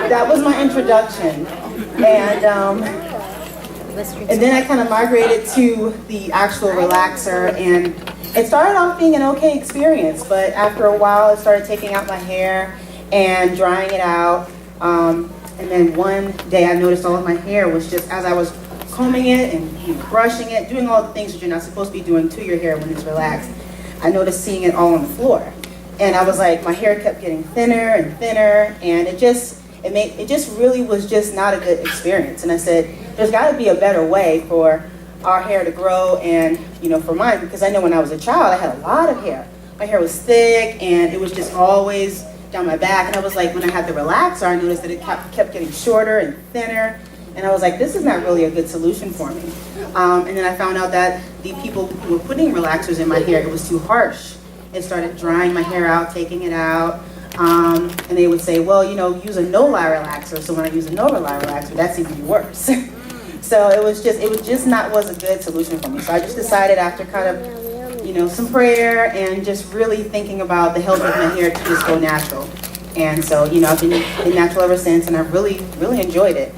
That was my introduction. And then I kind of migrated to the actual relaxer, and it started off being an okay experience, but after a while I started taking out my hair and drying it out. And then one day I noticed all of my hair was just, as I was combing it and brushing it, doing all the things that you're not supposed to be doing to your hair when it's relaxed, I noticed seeing it all on the floor. And I was like, my hair kept getting thinner and thinner, and it just really was just not a good experience. And I said, there's got to be a better way for our hair to grow, and for mine, because I know when I was a child I had a lot of hair. My hair was thick and it was just always down my back, and I was like, when I had the relaxer, I noticed that it kept getting shorter and thinner, and I was like, this is not really a good solution for me. And then I found out that the people who were putting relaxers in my hair, it was too harsh. It started drying my hair out, taking it out. And they would say, well, use a no-lie relaxer. So when I use a no-lie relaxer, that seemed to be worse. So it was just wasn't a good solution for me. So I just decided, after kind of, some prayer and just really thinking about the health of my hair, to just go natural. And so, I've been natural ever since, and I've really, really enjoyed it.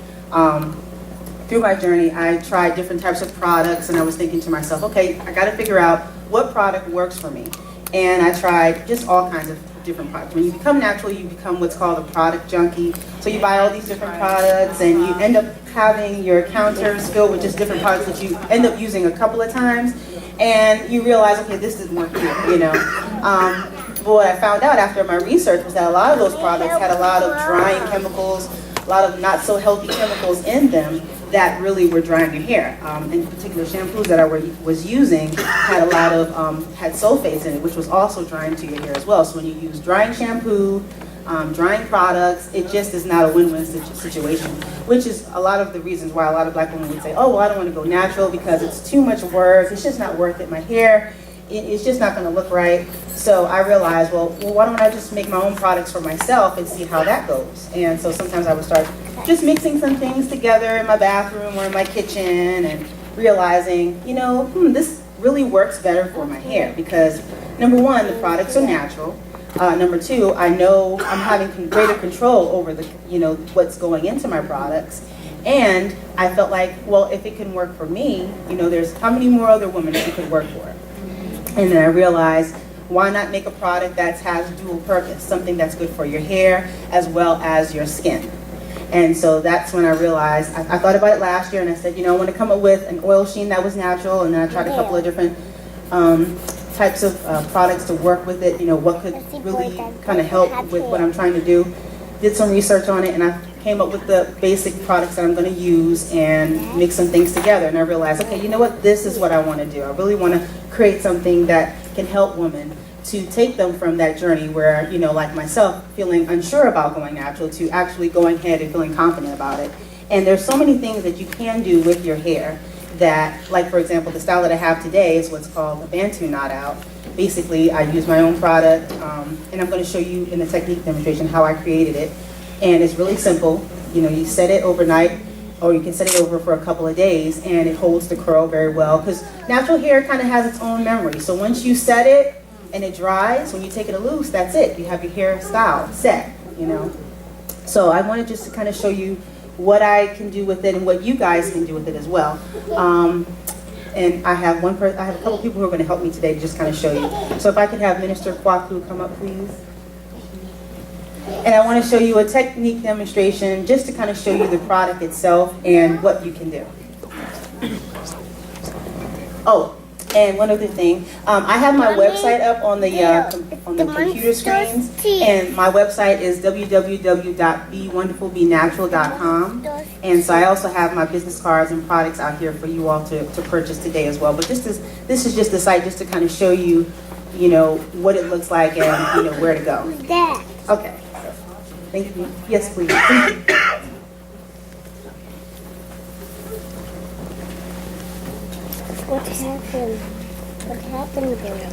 Through my journey, I tried different types of products, and I was thinking to myself, okay, I got to figure out what product works for me. And I tried just all kinds of different products. When you become natural, you become what's called a product junkie. So you buy all these different products, and you end up having your counters filled with just different products that you end up using a couple of times, and you realize, okay, this doesn't work here, But what I found out after my research was that a lot of those products had a lot of drying chemicals, a lot of not so healthy chemicals in them that really were drying your hair. In particular, shampoos that I was using had a lot of had sulfates in it, which was also drying to your hair as well. So when you use drying shampoo, drying products, it just is not a win-win situation, which is a lot of the reasons why a lot of black women would say, oh, well, I don't want to go natural because it's too much work, it's just not worth it, my hair, it's just not going to look right. So I realized, well, why don't I just make my own products for myself and see how that goes? And so sometimes I would start just mixing some things together in my bathroom or in my kitchen, and realizing, this really works better for my hair, because number one, the products are natural. Number two, I know I'm having greater control over the, what's going into my products. And I felt like, well, if it can work for me, there's how many more other women it could work for? And then I realized, why not make a product that has dual purpose, something that's good for your hair as well as your skin. And so that's when I realized, I thought about it last year, and I said, I want to come up with an oil sheen that was natural, and then I tried a couple of different types of products to work with it, what could really kind of help with what I'm trying to do. Did some research on it, and I came up with the basic products that I'm going to use and mix some things together. And I realized, okay, this is what I want to do. I really want to create something that can help women to take them from that journey where, like myself, feeling unsure about going natural, to actually going ahead and feeling confident about it. And there's so many things that you can do with your hair that, like, for example, the style that I have today is what's called a Bantu knot out. Basically, I use my own product, and I'm going to show you in the technique demonstration how I created it. And it's really simple. You set it overnight, or you can set it over for a couple of days, and it holds the curl very well, because natural hair kind of has its own memory. So once you set it and it dries, when you take it loose, that's it. You have your hairstyle set, So I wanted just to kind of show you what I can do with it and what you guys can do with it as well. And I have a couple people who are going to help me today to just kind of show you. So if I could have Minister Kwaku come up, please. And I want to show you a technique demonstration just to kind of show you the product itself and what you can do. Oh, and one other thing, I have my website up on the computer screens, and my website is www.bewonderfulbenatural.com. And so I also have my business cards and products out here for you all to purchase today as well. But this is just the site just to kind of show you, what it looks like and where to go. Okay. Thank you. Yes, please. What happened? What happened there?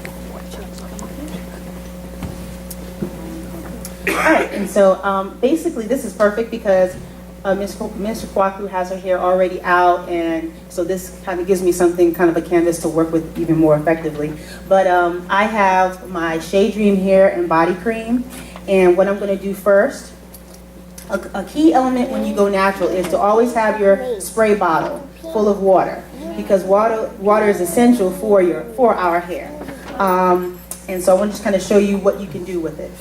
All right, and so basically this is perfect because Mr. Kwaku has her hair already out, and so this kind of gives me something, kind of a canvas to work with even more effectively. But I have my Shade Dream hair and body cream, And what I'm going to do first, a key element when you go natural is to always have your spray bottle full of water, because water is essential for our hair. And so I want to just kind of show you what you can do with it.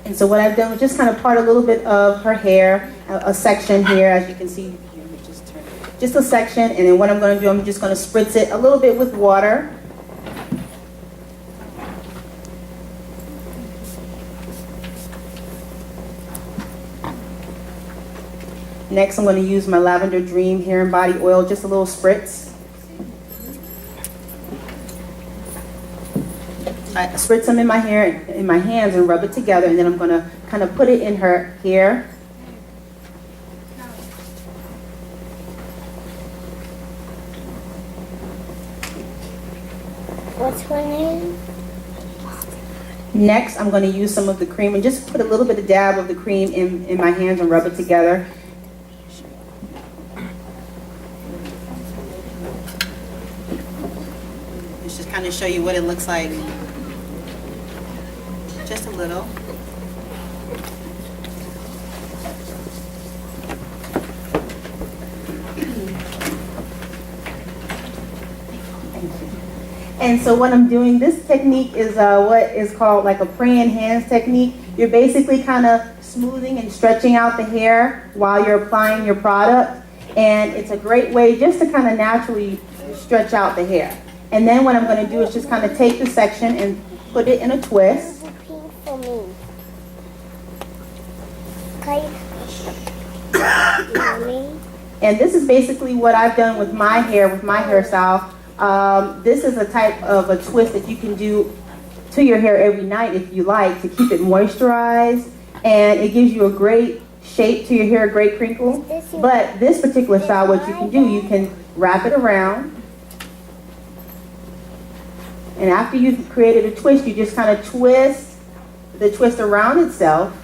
And so what I've done was just kind of part a little bit of her hair, a section here, as you can see, just a section, and then what I'm going to do, I'm just going to spritz it a little bit with water. Next, I'm going to use my Lavender Dream Hair and Body Oil, just a little spritz. I spritz them in my hair, in my hands, and rub it together, and then I'm going to kind of put it in her hair. What's her name? Next, I'm going to use some of the cream and just put a little bit of dab of the cream in my hands and rub it together. Let's just kind of show you what it looks like. Just a little. And so what I'm doing, this technique is what is called like a praying hands technique. You're basically kind of smoothing and stretching out the hair while you're applying your product. And it's a great way just to kind of naturally stretch out the hair. And then what I'm going to do is just kind of take the section and put it in a twist. Pink for me. Okay. Mommy. And this is basically what I've done with my hair, with my hairstyle. This is a type of a twist that you can do to your hair every night if you like, to keep it moisturized, and it gives you a great shape to your hair, a great crinkle. But this particular style, what you can do, you can wrap it around, and after you've created a twist, you just kind of twist the twist around itself,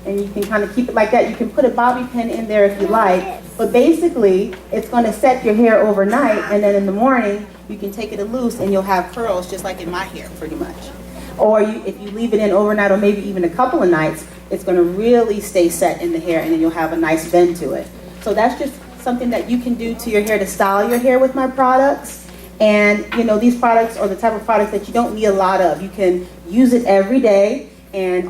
and you can kind of keep it like that. You can put a bobby pin in there if you like. But basically, it's going to set your hair overnight, and then in the morning, you can take it loose, and you'll have curls just like in my hair, pretty much. Or if you leave it in overnight, or maybe even a couple of nights, it's going to really stay set in the hair, and then you'll have a nice bend to it. So that's just something that you can do to your hair to style your hair with my products. And, you know, these products are the type of products that you don't need a lot of. You can use it every day. And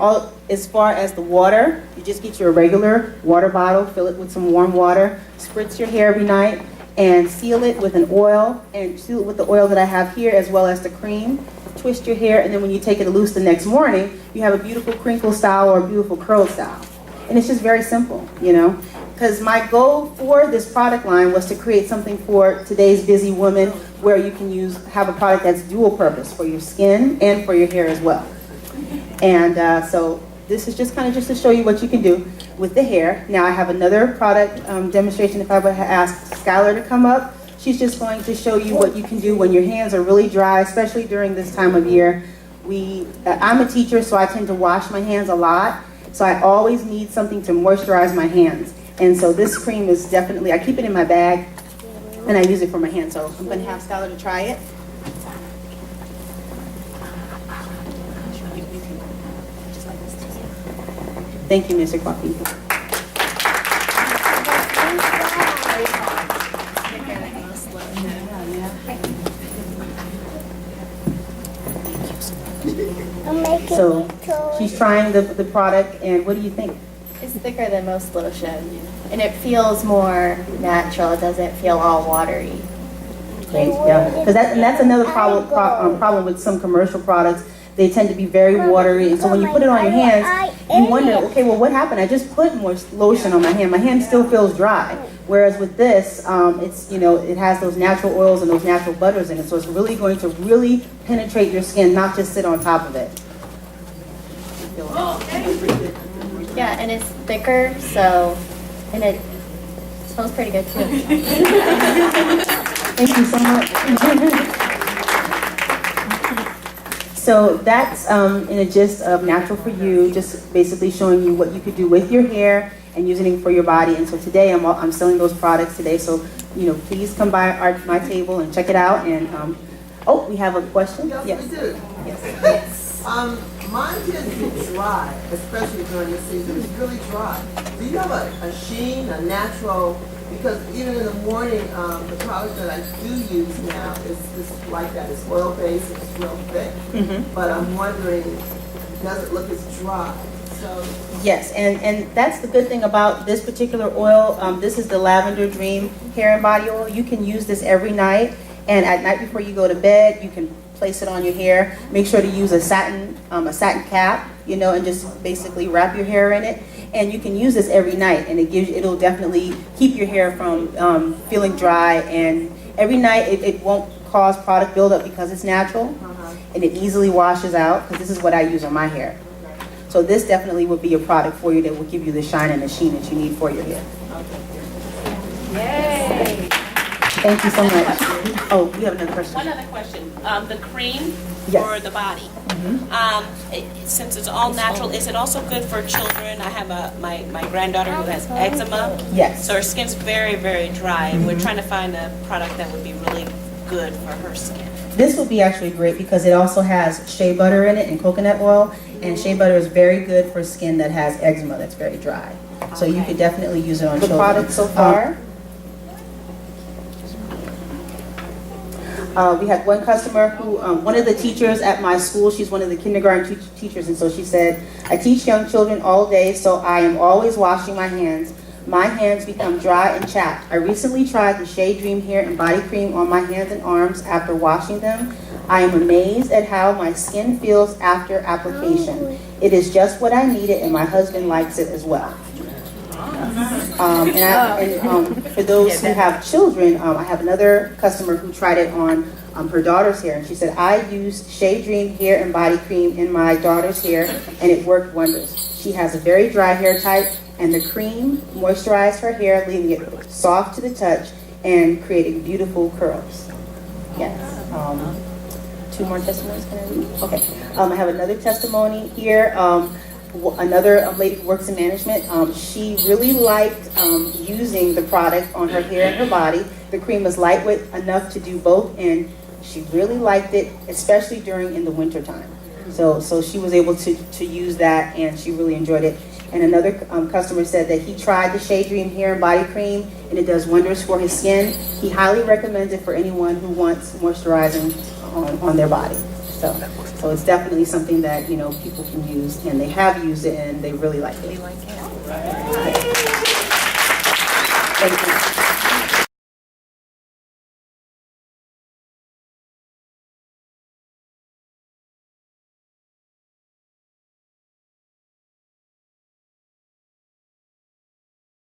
as far as the water, you just get your regular water bottle, fill it with some warm water, spritz your hair every night, and seal it with an oil, and seal it with the oil that I have here as well as the cream. Twist your hair, and then when you take it loose the next morning, you have a beautiful crinkle style or a beautiful curl style. And it's just very simple, you know, because my goal for this product line was to create something for today's busy woman where you can have a product that's dual purpose for your skin and for your hair as well. And so this is just to show you what you can do with the hair. Now I have another product demonstration. If I would ask Skylar to come up, she's just going to show you what you can do when your hands are really dry, especially during this time of year. I'm a teacher, so I tend to wash my hands a lot. So I always need something to moisturize my hands. And so this cream is definitely, I keep it in my bag, and I use it for my hands. So I'm going to have Skylar to try it. Thank you, Mr. Coffee. So she's trying the product, and what do you think? It's thicker than most lotion, and it feels more natural. It doesn't feel all watery. Great, yeah. Because that's another problem with some commercial products. They tend to be very watery, and so when you put it on your hands, you wonder, okay, well, what happened? I just put more lotion on my hand. My hand still feels dry. Whereas with this, it's, you know, it has those natural oils and those natural butters in it, so it's really going to really penetrate your skin, not just sit on top of it. Yeah, and it's thicker, and it smells pretty good too. Thank you so much. So that's in a gist of Natural4U, just basically showing you what you could do with your hair and using it for your body. And so today I'm selling those products today. So, you know, please come by my table and check it out. And oh, we have a question? Yes, we do. Yes. Mine tends to be dry, especially during this season. It's really dry. Do you have a sheen, a natural? Because even in the morning, the product that I do use now is like that. It's oil-based, it's real thick. But I'm wondering, does it look as dry? So Yes, and that's the good thing about this particular oil. This is the Lavender Dream Hair and Body Oil. You can use this every night, and at night before you go to bed, you can place it on your hair. Make sure to use a satin cap, you know, and just basically wrap your hair in it. And you can use this every night, and it'll definitely keep your hair from feeling dry. And every night it won't cause product buildup because it's natural, and it easily washes out. Because this is what I use on my hair. So this definitely would be a product for you that will give you the shine and the sheen that you need for your hair. Yay! Thank you so much. Oh, we have another question. One other question. The cream Yes. for the body. Since it's all natural, is it also good for children? I have my granddaughter who has eczema. Yes. So her skin's very, very dry, and we're trying to find a product that would be really good for her skin. This would be actually great because it also has shea butter in it and coconut oil. And shea butter is very good for skin that has eczema that's very dry. So you could definitely use it on children. The product so far. We had one customer who, one of the teachers at my school, she's one of the kindergarten teachers, and so she said, I teach young children all day, so I am always washing my hands. My hands become dry and chapped. I recently tried the Shea Dream Hair and Body Cream on my hands and arms after washing them. I am amazed at how my skin feels after application. It is just what I needed, and my husband likes it as well. For those who have children, I have another customer who tried it on her daughter's hair, and she said, I used Shea Dream Hair and Body Cream in my daughter's hair, and it worked wonders. She has a very dry hair type, and the cream moisturized her hair, leaving it soft to the touch and creating beautiful curls. Yes. Two more testimonies, can I read? Okay. I have another testimony here. Another lady who works in management, she really liked using the product on her hair and her body. The cream was lightweight enough to do both, and she really liked it, especially in the winter time. So she was able to use that, and she really enjoyed it. And another customer said that he tried the Shea Dream Hair and Body Cream, and it does wonders for his skin. He highly recommends it for anyone who wants moisturizing on their body. So it's definitely something that, you know, people can use, and they have used it, and they really like it. You like it? Thank you.